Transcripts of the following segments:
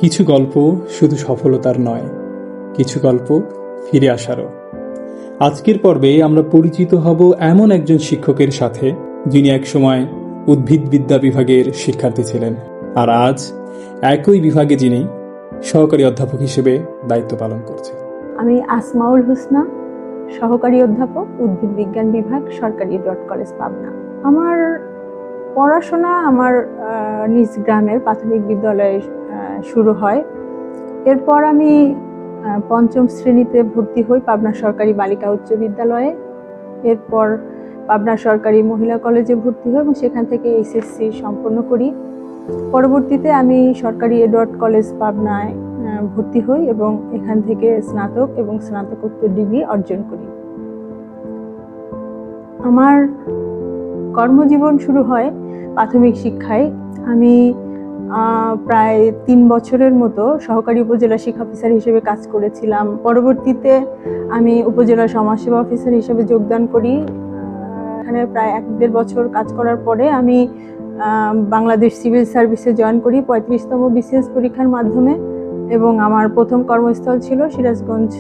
কিছু গল্প শুধু সফলতার নয়, কিছু গল্প ফিরে আসারও। আজকের পর্বে আমরা পরিচিত হব এমন একজন শিক্ষকের সাথে যিনি একসময় উদ্ভিদবিদ্যা বিভাগের শিক্ষার্থী ছিলেন, আর আজ একই বিভাগে যিনি সহকারী অধ্যাপক হিসেবে দায়িত্ব পালন করছেন। আমি আসমাউল হুসনা, সহকারী অধ্যাপক, উদ্ভিদ বিজ্ঞান বিভাগ, সরকারি কলেজ, পাবনা। আমার পড়াশোনা আমার নিজ গ্রামের প্রাথমিক বিদ্যালয়ে শুরু হয়। এরপর আমি পঞ্চম শ্রেণীতে ভর্তি হই পাবনা সরকারি বালিকা উচ্চ বিদ্যালয়ে। এরপর পাবনা সরকারি মহিলা কলেজে ভর্তি হই এবং সেখান থেকে এইচএসসি সম্পন্ন করি। পরবর্তীতে আমি সরকারি কলেজ পাবনায় ভর্তি হই এবং এখান থেকে স্নাতক এবং স্নাতকোত্তর ডিগ্রি অর্জন করি। আমার কর্মজীবন শুরু হয় প্রাথমিক শিক্ষায়। আমি প্রায় 3 বছরের মতো সহকারী উপজেলা শিক্ষা অফিসার হিসেবে কাজ করেছিলাম। পরবর্তীতে আমি উপজেলা সমাজসেবা অফিসার হিসেবে যোগদান করি। এখানে প্রায় 1-1.5 বছর কাজ করার পরে আমি বাংলাদেশ সিভিল সার্ভিসে জয়েন করি 35তম বিসিএস পরীক্ষার মাধ্যমে, এবং আমার প্রথম কর্মস্থল ছিল সিরাজগঞ্জ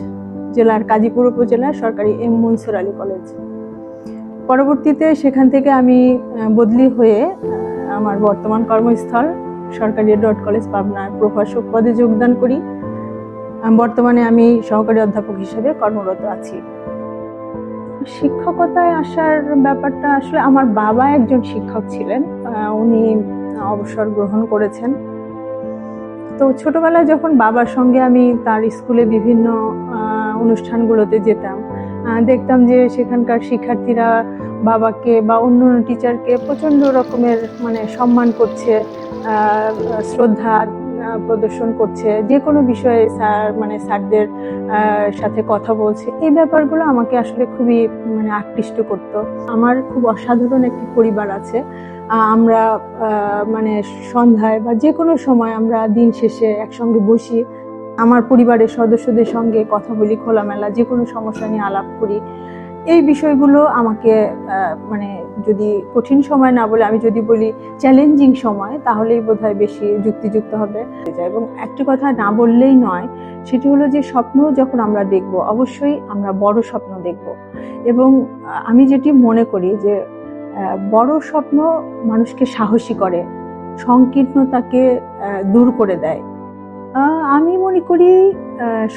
জেলার কাজীপুর উপজেলার সরকারি এম মনসুর আলী কলেজ। পরবর্তীতে সেখান থেকে আমি বদলি হয়ে আমার বর্তমান কর্মস্থল সরকারি কলেজ পাবনার প্রভাষক পদে যোগদান করি। বর্তমানে আমি সহকারী অধ্যাপক হিসেবে কর্মরত আছি। শিক্ষকতায় আসার ব্যাপারটা আসলে আমার বাবা একজন শিক্ষক ছিলেন, উনি অবসর গ্রহণ করেছেন। তো ছোটবেলায় যখন বাবার সঙ্গে আমি তার স্কুলে বিভিন্ন অনুষ্ঠানগুলোতে যেতাম, দেখতাম যে সেখানকার শিক্ষার্থীরা বাবাকে বা অন্য টিচারকে প্রচণ্ড রকমের সম্মান করছে, শ্রদ্ধা প্রদর্শন করছে, যে কোনো বিষয়ে স্যারদের সাথে কথা বলছে। এই ব্যাপারগুলো আমাকে আসলে খুবই আকৃষ্ট করত। আমার খুব অসাধারণ একটি পরিবার আছে। আমরা সন্ধ্যায় বা যে কোনো সময় আমরা দিন শেষে একসঙ্গে বসি, আমার পরিবারের সদস্যদের সঙ্গে কথা বলি, খোলামেলা যে কোনো সমস্যা নিয়ে আলাপ করি। এই বিষয়গুলো আমাকে যদি কঠিন সময় না বলে আমি যদি বলি চ্যালেঞ্জিং সময়, তাহলেই বোধহয় বেশি যুক্তিযুক্ত হবে। এবং একটি কথা না বললেই নয়, সেটি হলো যে স্বপ্ন যখন আমরা দেখব, অবশ্যই আমরা বড় স্বপ্ন দেখব। এবং আমি যেটি মনে করি যে বড় স্বপ্ন মানুষকে সাহসী করে, সংকীর্ণতাকে দূর করে দেয়। আমি মনে করি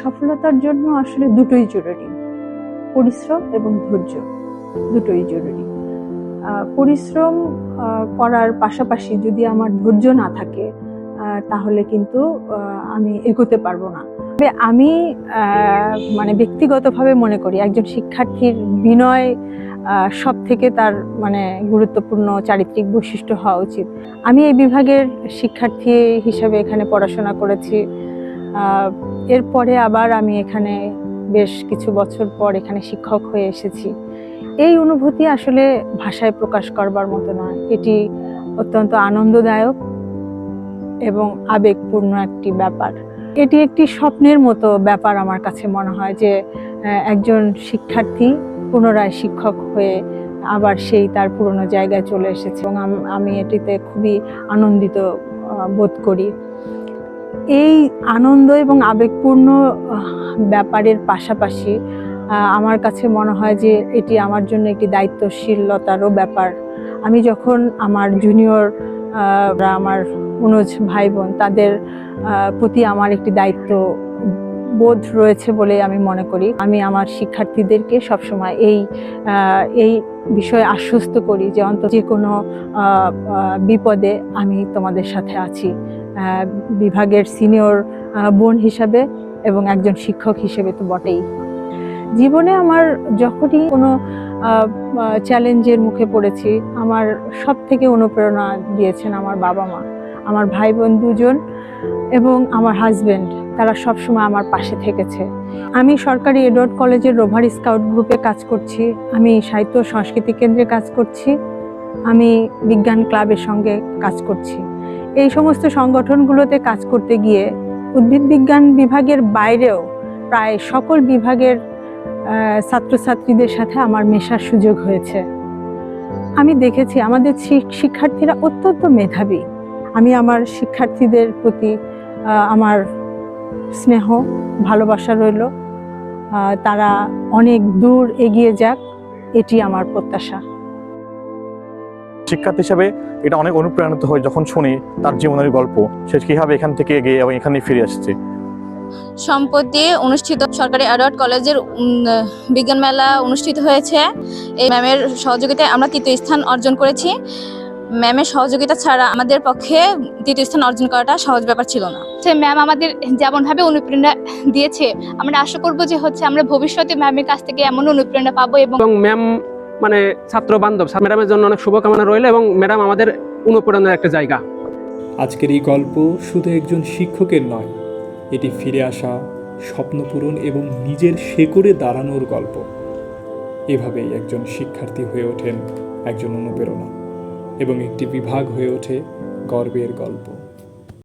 সফলতার জন্য আসলে দুটোই জরুরি, পরিশ্রম এবং ধৈর্য, দুটোই জরুরি। পরিশ্রম করার পাশাপাশি যদি আমার ধৈর্য না থাকে, তাহলে কিন্তু আমি এগোতে পারবো না। আমি ব্যক্তিগতভাবে মনে করি একজন শিক্ষার্থীর বিনয় সব থেকে তার গুরুত্বপূর্ণ চারিত্রিক বৈশিষ্ট্য হওয়া উচিত। আমি এই বিভাগের শিক্ষার্থী হিসেবে এখানে পড়াশোনা করেছি। এরপরে আবার আমি এখানে বেশ কিছু বছর পর এখানে শিক্ষক হয়ে এসেছি। এই অনুভূতি আসলে ভাষায় প্রকাশ করবার মতো নয়। এটি অত্যন্ত আনন্দদায়ক এবং আবেগপূর্ণ একটি ব্যাপার। এটি একটি স্বপ্নের মতো ব্যাপার আমার কাছে মনে হয় যে একজন শিক্ষার্থী পুনরায় শিক্ষক হয়ে আবার সেই তার পুরনো জায়গায় চলে এসেছে, এবং আমি এটিতে খুবই আনন্দিত বোধ করি। এই আনন্দ এবং আবেগপূর্ণ ব্যাপারের পাশাপাশি আমার কাছে মনে হয় যে এটি আমার জন্য একটি দায়িত্বশীলতারও ব্যাপার। আমি যখন আমার জুনিয়র আমার অনুজ ভাই বোন, তাদের প্রতি আমার একটি দায়িত্ব বোধ রয়েছে বলে আমি মনে করি। আমি আমার শিক্ষার্থীদেরকে সবসময় এই বিষয়ে আশ্বস্ত করি যে অন্তত যে কোনো বিপদে আমি তোমাদের সাথে আছি, বিভাগের সিনিয়র বোন হিসাবে এবং একজন শিক্ষক হিসেবে তো বটেই। জীবনে আমার যখনই কোনো চ্যালেঞ্জের মুখে পড়েছি, আমার সব থেকে অনুপ্রেরণা দিয়েছেন আমার বাবা মা, আমার ভাই বোন 2 জন এবং আমার হাজবেন্ড। তারা সবসময় আমার পাশে থেকেছে। আমি সরকারি কলেজের রোভার স্কাউট গ্রুপে কাজ করছি, আমি সাহিত্য সংস্কৃতি কেন্দ্রে কাজ করছি, আমি বিজ্ঞান ক্লাবের সঙ্গে কাজ করছি। এই সমস্ত সংগঠনগুলোতে কাজ করতে গিয়ে উদ্ভিদ বিজ্ঞান বিভাগের বাইরেও প্রায় সকল বিভাগের ছাত্রছাত্রীদের সাথে আমার মেশার সুযোগ হয়েছে। আমি দেখেছি আমাদের শিক্ষার্থীরা অত্যন্ত মেধাবী। আমি আমার শিক্ষার্থীদের প্রতি আমার স্নেহ ভালোবাসা রইল। তারা অনেক দূর এগিয়ে যাক, এটি আমার প্রত্যাশা। শিক্ষার্থী হিসাবে এটা অনেক অনুপ্রাণিত হয় যখন শুনি তার জীবনের গল্প, সে কিভাবে এখান থেকে এগিয়ে এবং এখানে ফিরে আসছে। সম্প্রতি অনুষ্ঠিত সরকারি এডওয়ার্ড কলেজের বিজ্ঞান মেলা অনুষ্ঠিত হয়েছে। এই ম্যামের সহযোগিতায় আমরা তৃতীয় স্থান অর্জন করেছি। ম্যামের সহযোগিতা ছাড়া আমাদের পক্ষে তৃতীয় স্থান অর্জন করাটা সহজ ব্যাপার ছিল না। ম্যাম আমাদের যেমনভাবে অনুপ্রেরণা দিয়েছে, আমরা আশা করব যে আমরা ভবিষ্যতে ম্যামের কাছ থেকে এমন অনুপ্রেরণা পাবো। এবং ম্যাম মানে ছাত্র বান্ধব, ম্যাডামের জন্য অনেক শুভকামনা রইল এবং ম্যাডাম আমাদের অনুপ্রেরণার একটা জায়গা। আজকের এই গল্প শুধু একজন শিক্ষকের নয়, এটি ফিরে আসা, স্বপ্ন পূরণ এবং নিজের শেকড়ে দাঁড়ানোর গল্প। এভাবেই একজন শিক্ষার্থী হয়ে ওঠেন একজন অনুপ্রেরণা এবং একটি বিভাগ হয়ে ওঠে গর্বের গল্প।